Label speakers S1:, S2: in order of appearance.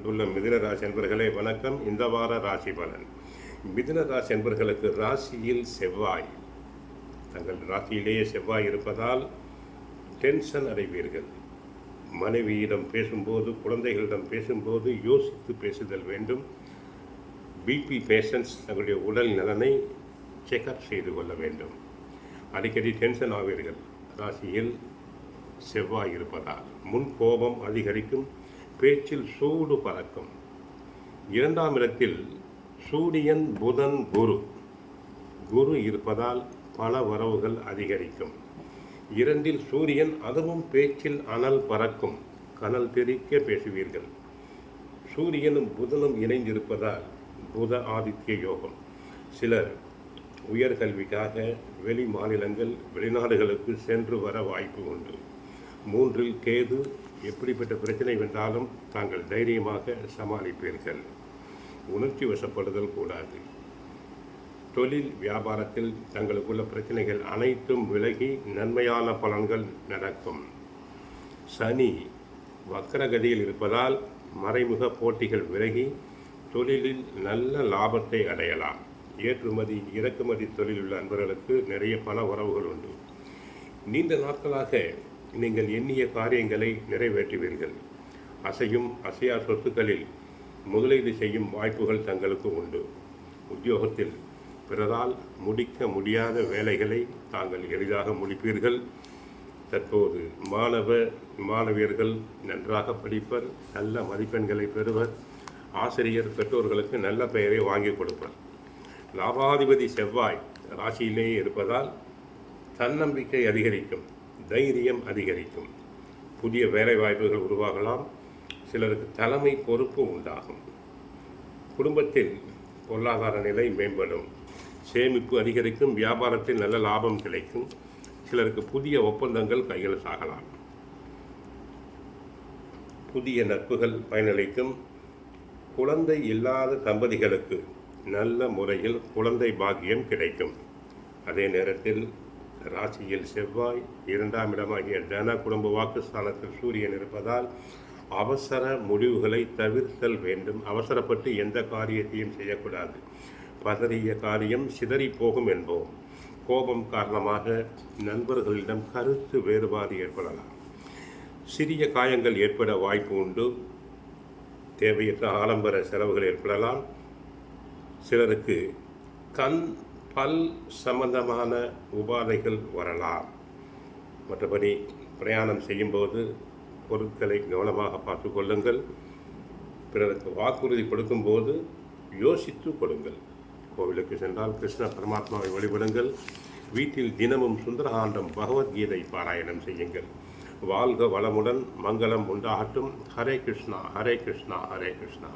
S1: உள்ள மிதுன ராசி என்பர்களே வணக்கம். இந்த வார ராசி பலன். மிதுன ராசி என்பர்களுக்கு ராசியில் செவ்வாய், தங்கள் ராசியிலேயே செவ்வாய் இருப்பதால் டென்ஷன் அடைவீர்கள். மனைவியிடம் பேசும்போது, குழந்தைகளிடம் பேசும்போது யோசித்து பேசுதல் வேண்டும். பிபி பேஷண்ட்ஸ் தங்களுடைய உடல் நலனை செக்அப் செய்து கொள்ள வேண்டும். அடிக்கடி டென்ஷன் ஆவீர்கள் ராசியில் செவ்வாய் இருப்பதால். முன் கோபம் அதிகரிக்கும், பேச்சில் சூடு பறக்கும். 2ஆம் இடத்தில் சூரியன், புதன், குரு இருப்பதால் பல வரவுகள் அதிகரிக்கும். 2இல் சூரியன், அதுவும் பேச்சில் அனல் பறக்கும், கனல் தெரிக்க பேசுவீர்கள். சூரியனும் புதனும் இணைந்திருப்பதால் புத ஆதித்ய யோகம். சிலர் உயர்கல்விக்காக வெளி மாநிலங்கள், வெளிநாடுகளுக்கு சென்று வர வாய்ப்பு உண்டு. 3இல் கேது, எப்படிப்பட்ட பிரச்சனை வந்தாலும் தாங்கள் தைரியமாக சமாளிப்பீர்கள். உணர்ச்சி வசப்படுதல் கூடாது. தொழில் வியாபாரத்தில் தங்களுக்குள்ள பிரச்சனைகள் அனைத்தும் விலகி நன்மையான பலன்கள் நடக்கும். சனி வக்கரகதியில் இருப்பதால் மறைமுக போட்டிகள் விலகி தொழிலில் நல்ல லாபத்தை அடையலாம். ஏற்றுமதி இறக்குமதி தொழில் உள்ள அன்பர்களுக்கு நிறைய பண வரவுகள் உண்டு. நீண்ட நாட்களாக நீங்கள் எண்ணிய காரியங்களை நிறைவேற்றுவீர்கள். அசையும் அசையா சொத்துக்களில் முதலீடு செய்யும் வாய்ப்புகள் தங்களுக்கு உண்டு. உத்தியோகத்தில் பிறரால் முடிக்க முடியாத வேலைகளை தாங்கள் எளிதாக முடிப்பீர்கள். தற்போது மாணவியர்கள் நன்றாக படிப்பர், நல்ல மதிப்பெண்களை பெறுவர். ஆசிரியர் பெற்றோர்களுக்கு நல்ல பெயரை வாங்கி கொடுப்பர். லாபாதிபதி செவ்வாய் ராசியிலேயே இருப்பதால் தன்னம்பிக்கை அதிகரிக்கும், தைரியம் அதிகரிக்கும். புதிய வேலை வாய்ப்புகள் உருவாகலாம். சிலருக்கு தலைமை பொறுப்பு உண்டாகும். குடும்பத்தில் பொருளாதார நிலை மேம்படும். சேமிப்பு அதிகரிக்கும். வியாபாரத்தில் நல்ல லாபம் கிடைக்கும். சிலருக்கு புதிய ஒப்பந்தங்கள் கையெழுத்தாகலாம். புதிய நட்புகள் பயனளிக்கும். குழந்தை இல்லாத தம்பதிகளுக்கு நல்ல முறையில் குழந்தை பாக்கியம் கிடைக்கும். அதே நேரத்தில் ராசியில் செவ்வாய், 2ஆம் இடமாகிய தன குடும்ப வாக்குஸ்தானத்தில் சூரியன் இருப்பதால் அவசர முடிவுகளை தவிர்த்தல் வேண்டும். அவசரப்பட்டு எந்த காரியத்தையும் செய்யக்கூடாது. பதறிய காரியம் சிதறி போகும் என்போம். கோபம் காரணமாக நண்பர்களிடம் கருத்து வேறுபாடு ஏற்படலாம். சிறிய காயங்கள் ஏற்பட வாய்ப்பு உண்டு. தேவையற்ற ஆடம்பர செலவுகள் ஏற்படலாம். சிலருக்கு கண் பல் சம்பந்தமான உபாதைகள் வரலாம். மற்றபடி பிரயாணம் செய்யும்போது பொருட்களை கவனமாக பார்த்து கொள்ளுங்கள். பிறருக்கு வாக்குறுதி கொடுக்கும்போது யோசித்து கொடுங்கள். கோவிலுக்கு சென்றால் கிருஷ்ண பரமாத்மாவை வழிபடுங்கள். வீட்டில் தினமும் சுந்தரகாண்டம் பகவத்கீதை பாராயணம் செய்யுங்கள். வாழ்க வளமுடன், மங்களம் உண்டாகட்டும். ஹரே கிருஷ்ணா, ஹரே கிருஷ்ணா, ஹரே கிருஷ்ணா.